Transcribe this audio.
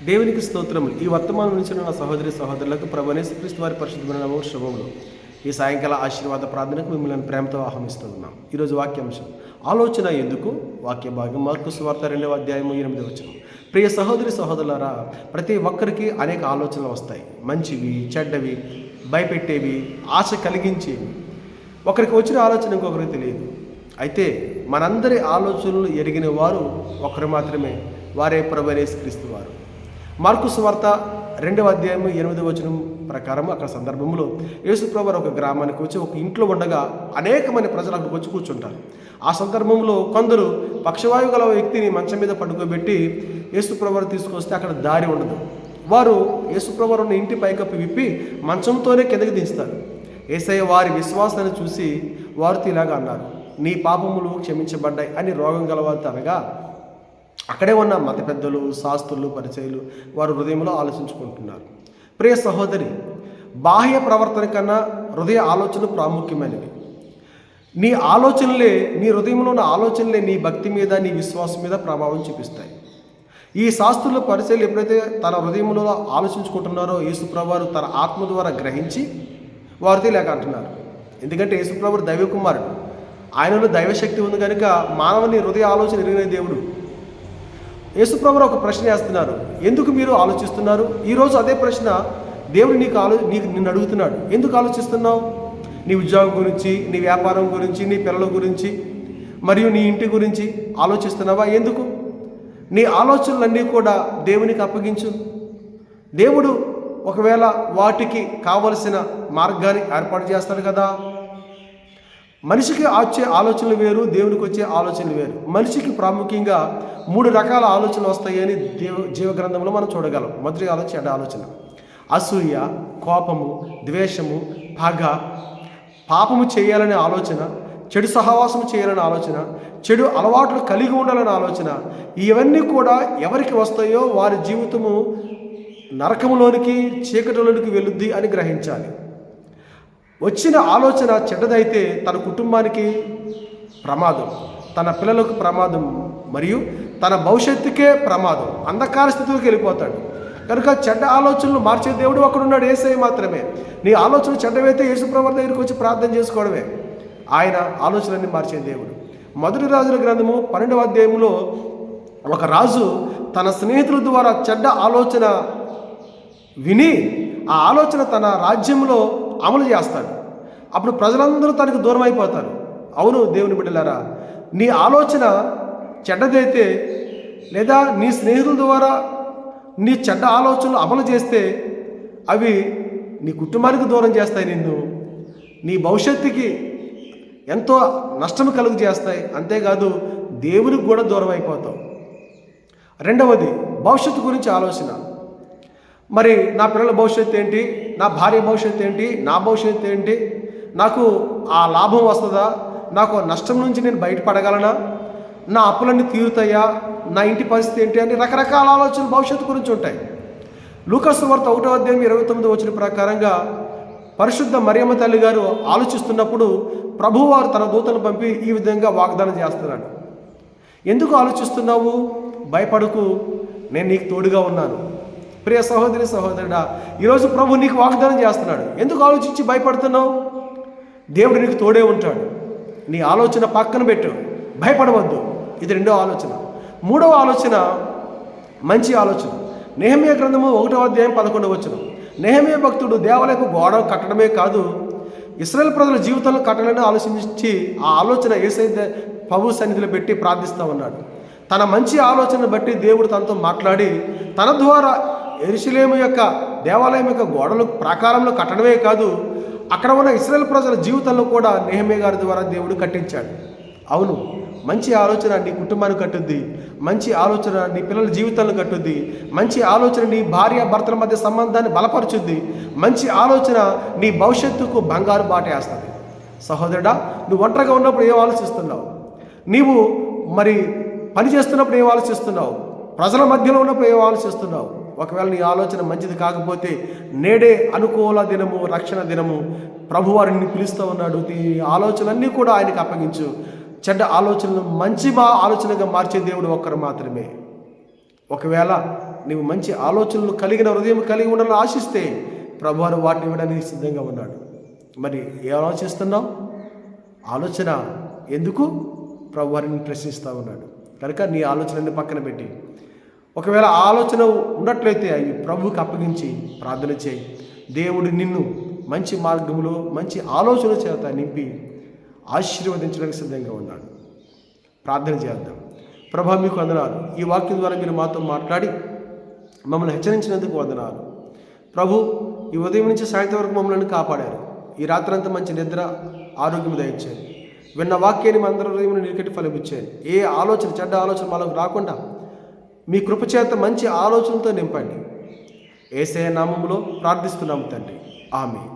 దేవునికి స్తోత్రములు. ఈ వర్తమానం నుంచి నా సహోదరి సహోదరులకు ప్రభువైన యేసుక్రీస్తు వారి పరిశుద్ధమైన నామములో శుభములు. ఈ సాయంకాల ఆశీర్వాద ప్రార్థనకు మిమ్మల్ని ప్రేమతో ఆహ్వానిస్తూ ఉన్నాం. ఈరోజు వాక్యాంశం ఆలోచన ఎందుకు. వాక్య భాగం మార్కు సువార్త 2వ అధ్యాయము 8వ వచనం. ప్రియ సహోదరి సహోదరులారా, ప్రతి ఒక్కరికి అనేక ఆలోచనలు వస్తాయి. మంచివి, చెడ్డవి, భయపెట్టేవి, ఆశ కలిగించేవి. ఒకరికి వచ్చిన ఆలోచన ఇంకొకరికి తెలియదు. అయితే మనందరి ఆలోచనలు ఎరిగిన వారు ఒకరు మాత్రమే, వారే ప్రభువైన యేసుక్రీస్తు వారు. మార్కు సువార్త 2వ అధ్యాయం 8వ వచనం ప్రకారం అక్కడ సందర్భంలో యేసుప్రభు ఒక గ్రామానికి వచ్చి ఒక ఇంట్లో ఉండగా అనేకమంది ప్రజలు అక్కడికి వచ్చి కూర్చుంటారు. ఆ సందర్భంలో కొందరు పక్షవాయువు గల వ్యక్తిని మంచం మీద పడుకోబెట్టి యేసుప్రభుని తీసుకొస్తే అక్కడ దారి ఉండదు. వారు యేసుప్రభు ఉన్న ఇంటి పైకప్పు విప్పి మంచంతోనే కిందకి దించుతారు. యేసయ్య వారి విశ్వాసాన్ని చూసి వారితో ఇలాగా అన్నారు, నీ పాపములు క్షమించబడ్డాయి అని రోగం గలవారితో అనగా అక్కడే ఉన్న మత పెద్దలు, శాస్త్రులు, పరిచయులు వారు హృదయంలో ఆలోచించుకుంటున్నారు. ప్రియ సహోదరి, బాహ్య ప్రవర్తన కన్నా హృదయ ఆలోచన ప్రాముఖ్యమైనవి. నీ ఆలోచనలే, నీ హృదయంలో ఉన్న ఆలోచనలే నీ భక్తి మీద, నీ విశ్వాసం మీద ప్రభావం చూపిస్తాయి. ఈ శాస్త్రుల పరిచయులు ఎప్పుడైతే తన హృదయంలో ఆలోచించుకుంటున్నారో యేసుప్రభువారు తన ఆత్మ ద్వారా గ్రహించి వారితో లేక అంటున్నారు. ఎందుకంటే యేసుప్రభువు దైవ కుమారుడు, ఆయనలో దైవశక్తి ఉంది కనుక మానవుని హృదయ ఆలోచన ఎరిగిన దేవుడు. యేసుప్రభువు ఒక ప్రశ్న వేస్తున్నారు, ఎందుకు మీరు ఆలోచిస్తున్నారు? ఈరోజు అదే ప్రశ్న దేవుడు నిన్ను అడుగుతున్నాడు. ఎందుకు ఆలోచిస్తున్నావు? నీ ఉద్యోగం గురించి, నీ వ్యాపారం గురించి, నీ పిల్లల గురించి మరియు నీ ఇంటి గురించి ఆలోచిస్తున్నావా? ఎందుకు? నీ ఆలోచనలన్నీ కూడా దేవునికి అప్పగించు. దేవుడు ఒకవేళ వాటికి కావలసిన మార్గాన్ని ఏర్పాటు చేస్తాడు కదా. మనిషికి వచ్చే ఆలోచనలు వేరు, దేవునికి వచ్చే ఆలోచనలు వేరు. మనిషికి ప్రాముఖ్యంగా 3 రకాల ఆలోచనలు వస్తాయని జీవగ్రంథంలో మనం చూడగలం. మొదటి ఆలోచన చెడ్డ ఆలోచన, అసూయ, కోపము, ద్వేషము, పగ, పాపము చేయాలనే ఆలోచన, చెడు సహవాసము చేయాలనే ఆలోచన, చెడు అలవాట్లు కలిగి ఉండాలనే ఆలోచన. ఇవన్నీ కూడా ఎవరికి వస్తాయో వారి జీవితము నరకములోనికి, చీకటిలోనికి వెళుద్ది అని గ్రహించాలి. వచ్చిన ఆలోచన చెడ్డదైతే తన కుటుంబానికి ప్రమాదం, తన పిల్లలకు ప్రమాదం మరియు తన భవిష్యత్తుకే ప్రమాదం. అంధకార స్థితిలోకి వెళ్ళిపోతాడు. కనుక చెడ్డ ఆలోచనలు మార్చే దేవుడు ఒకడున్నాడు, యేసయ్య మాత్రమే. నీ ఆలోచన చెడ్డవైతే యేసుప్రభువు దగ్గరికి వచ్చి ప్రార్థన చేసుకోవడమే. ఆయన ఆలోచనని మార్చే దేవుడు. మొదటి రాజుల గ్రంథము 12వ అధ్యాయంలో ఒక రాజు తన స్నేహితుల ద్వారా చెడ్డ ఆలోచన విని ఆ ఆలోచన తన రాజ్యంలో అమలు చేస్తాడు. అప్పుడు ప్రజలందరూ తనకు దూరం అయిపోతారు. అవును దేవుని బిడ్డలారా, నీ ఆలోచన చెడ్డదైతే లేదా నీ స్నేహితుల ద్వారా నీ చెడ్డ ఆలోచనలు అమలు చేస్తే అవి నీ కుటుంబానికి దూరం చేస్తాయి, నిన్ను నీ భవిష్యత్తుకి ఎంతో నష్టం కలుగు చేస్తాయి. అంతేకాదు దేవునికి కూడా దూరం అయిపోతావు. రెండవది భవిష్యత్తు గురించి ఆలోచన. మరి నా పిల్లల భవిష్యత్తు ఏంటి? నా భార్య భవిష్యత్తు ఏంటి? నా భవిష్యత్తు ఏంటి? నాకు ఆ లాభం వస్తుందా? నాకు నష్టం నుంచి నేను బయటపడగలనా? నా అప్పులన్నీ తీరుతాయా? నా ఇంటి పరిస్థితి ఏంటి అని రకరకాల ఆలోచనలు భవిష్యత్తు గురించి ఉంటాయి. లూకాసు సువార్త 1వ అధ్యాయం 29వ వచనం ప్రకారంగా పరిశుద్ధ మరియమ్మ తల్లి గారు ఆలోచిస్తున్నప్పుడు ప్రభువారు తన దూతను పంపి ఈ విధంగా వాగ్దానం చేస్తున్నాడు. ఎందుకు ఆలోచిస్తున్నావు? భయపడకు, నేను నీకు తోడుగా ఉన్నాను. ప్రియ సహోదరి సహోదరుడా, ఈరోజు ప్రభు నీకు వాగ్దానం చేస్తున్నాడు. ఎందుకు ఆలోచించి భయపడుతున్నావు? దేవుడు నీకు తోడే ఉంటాడు. నీ ఆలోచన పక్కన పెట్టు, భయపడవద్దు. ఇది 2వ ఆలోచన. 3వ ఆలోచన మంచి ఆలోచన. నెహెమీయా గ్రంథము 1వ అధ్యాయం 11వ వచనం. నెహెమీయా భక్తుడు దేవాలయపు గోడ కట్టడమే కాదు, ఇశ్రాయేలు ప్రజల జీవితంలో కట్టాలని ఆలోచించి ఆ ఆలోచన యేసయ్య ప్రభు సన్నిధిలో పెట్టి ప్రార్థిస్తూ ఉన్నాడు. తన మంచి ఆలోచనను బట్టి దేవుడు తనతో మాట్లాడి తన ద్వారా యెరూషలేము యొక్క దేవాలయం యొక్క గోడలు ప్రాకారంలో కట్టడమే కాదు, అక్కడ ఉన్న ఇశ్రాయేలు ప్రజల జీవితంలో కూడా నెహెమీయా గారి ద్వారా దేవుడు కట్టించాడు. అవును, మంచి ఆలోచన నీ కుటుంబాన్ని కట్టుద్ది. మంచి ఆలోచన నీ పిల్లల జీవితాలను కట్టుద్ది. మంచి ఆలోచన నీ భార్య భర్తల మధ్య సంబంధాన్ని బలపరుచుద్ది. మంచి ఆలోచన నీ భవిష్యత్తుకు బంగారు బాట వేస్తుంది. సహోదరుడా, నువ్వు ఒంటరిగా ఉన్నప్పుడు ఏం ఆలోచిస్తున్నావు? నీవు మరి పని చేస్తున్నప్పుడు ఏం ఆలోచిస్తున్నావు? ప్రజల మధ్యలో ఉన్నప్పుడు ఏం ఆలోచిస్తున్నావు? ఒకవేళ నీ ఆలోచన మంచిది కాకపోతే నేడే అనుకూల దినము, రక్షణ దినము. ప్రభువారిని పిలుస్తూ ఉన్నాడు. ఈ ఆలోచనలన్నీ కూడా ఆయనకు అప్పగించు. చెడ్డ ఆలోచనలు మంచి ఆలోచనగా మార్చే దేవుడు ఒక్కరు మాత్రమే. ఒకవేళ నీవు మంచి ఆలోచనలు కలిగిన హృదయం కలిగి ఉండాలని ఆశిస్తే ప్రభువారు వాటిని ఇవ్వడానికి సిద్ధంగా ఉన్నాడు. మరి ఏ ఆలోచిస్తున్నావు? ఆలోచన ఎందుకు? ప్రభువారిని ప్రశ్నిస్తూ ఉన్నాడు కనుక నీ ఆలోచనని పక్కన పెట్టి, ఒకవేళ ఆలోచన ఉన్నట్లయితే అవి ప్రభువుకి అప్పగించి ప్రార్థన చేయి. దేవుడు నిన్ను మంచి మార్గంలో మంచి ఆలోచన చేత నింపి ఆశీర్వదించడానికి సిద్ధంగా ఉన్నాడు. ప్రార్థన చేద్దాం. ప్రభా, మీకు వందనాలు. ఈ వాక్యం ద్వారా మీరు మాతో మాట్లాడి మమ్మల్ని హెచ్చరించినందుకు వందనాలు. ప్రభు, ఈ ఉదయం నుంచి సాయంత్రం వరకు మమ్మల్ని కాపాడారు. ఈ రాత్రంతా మంచి నిద్ర, ఆరోగ్యం దయచేయండి. విన్న వాక్యాన్ని మా అందరి హృదయంలో నిలకట్టి ఫలించాను. ఏ ఆలోచన, చెడ్డ ఆలోచన మాకు రాకుండా మీ కృపచేత మంచి ఆలోచనతో నింపండి. యేసయ్య నామములో ప్రార్థిస్తున్నాము తండ్రి. ఆమేన్.